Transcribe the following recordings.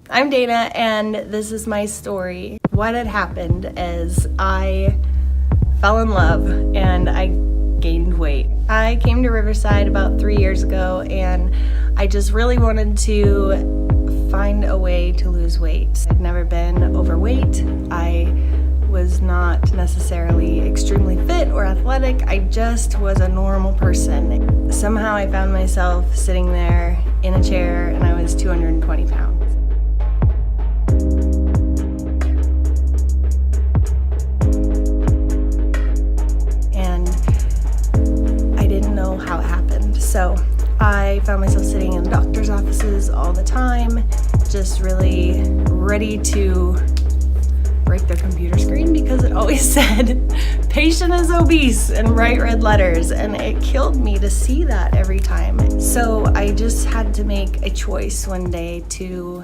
I'm Dayna, and this is my story. What had happened is I fell in love and I gained weight. I came to Riverside about 3 years ago, and I just really wanted to find a way to lose weight. I'd never been overweight. I was not necessarily extremely fit or athletic. I just was a normal person. Somehow I found myself sitting there in a chair and I was 220 pounds. And I didn't know how it happened. So I found myself sitting in doctor's offices all the time, just really ready to break their computer screen because it always said patient is obese in bright red letters, and it killed me to see that every time. So I just had to make a choice one day to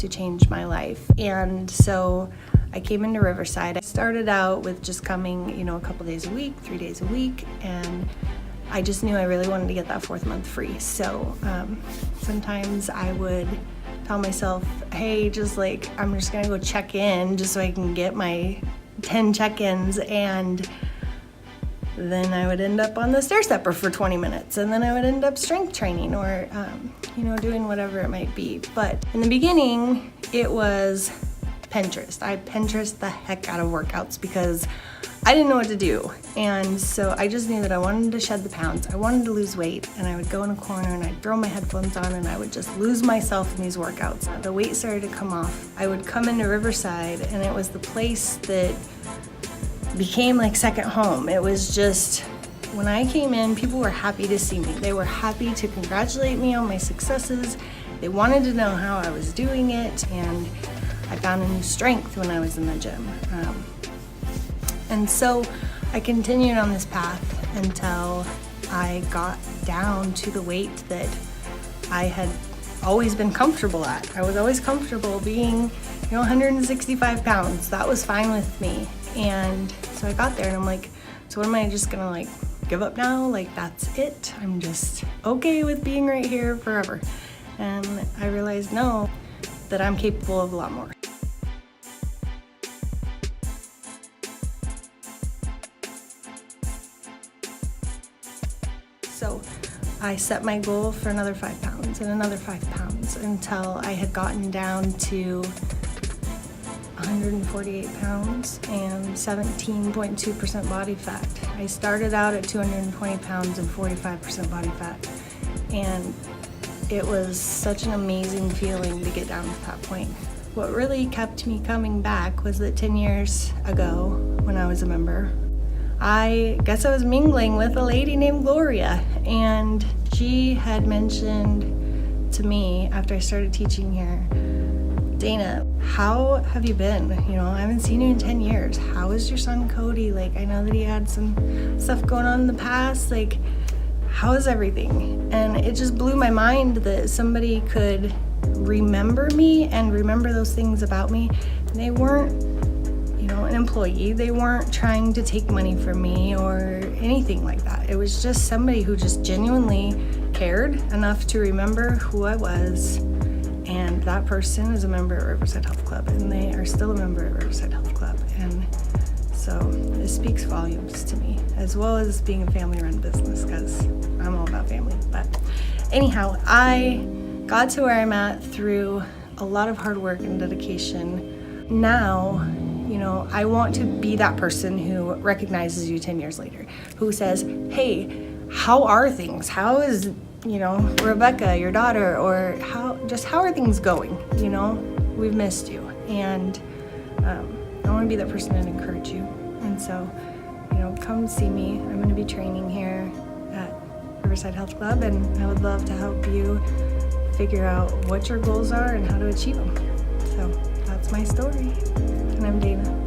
change my life. And so I came into Riverside. I started out with just coming, a couple days a week, 3 days a week, and I just knew I really wanted to get that 4th month free. So sometimes I would tell myself, hey, I'm just gonna go check in just so I can get my 10 check-ins, and then I would end up on the stair stepper for 20 minutes, and then I would end up strength training or doing whatever it might be. But in the beginning, it was Pinterest. I Pinterest the heck out of workouts because I didn't know what to do. And so I just knew that I wanted to shed the pounds. I wanted to lose weight, and I would go in a corner and I'd throw my headphones on and I would just lose myself in these workouts. The weight started to come off. I would come into Riverside and it was the place that became like second home. It was just, when I came in, people were happy to see me. They were happy to congratulate me on my successes. They wanted to know how I was doing it, and I found a new strength when I was in the gym. And so I continued on this path until I got down to the weight that I had always been comfortable at. I was always comfortable being, 165 pounds. That was fine with me. And so I got there and I'm like, so what am I just gonna give up now? That's it? I'm just okay with being right here forever. And I realized, no, that I'm capable of a lot more. So I set my goal for another 5 pounds and another 5 pounds until I had gotten down to 148 pounds and 17.2% body fat. I started out at 220 pounds and 45% body fat. And it was such an amazing feeling to get down to that point. What really kept me coming back was that 10 years ago, when I was a member, I guess I was mingling with a lady named Gloria, and she had mentioned to me after I started teaching here, Dayna, how have you been? I haven't seen you in 10 years. How is your son Cody? I know that he had some stuff going on in the past. How is everything? And it just blew my mind that somebody could remember me and remember those things about me. And they weren't an employee. They weren't trying to take money from me or anything like that. It was just somebody who just genuinely cared enough to remember who I was. And that person is a member at Riverside Health Club, and they are still a member at Riverside Health Club. And so it speaks volumes to me, as well as being a family-run business, because I'm all about family. But anyhow, I got to where I'm at through a lot of hard work and dedication. Now, I want to be that person who recognizes you 10 years later, who says, hey, how are things? How is, Rebecca, your daughter, or how are things going? We've missed you. And I want to be that person and encourage you. And so, come see me. I'm going to be training here at Riverside Health Club, and I would love to help you figure out what your goals are and how to achieve them. So that's my story, and I'm Dayna.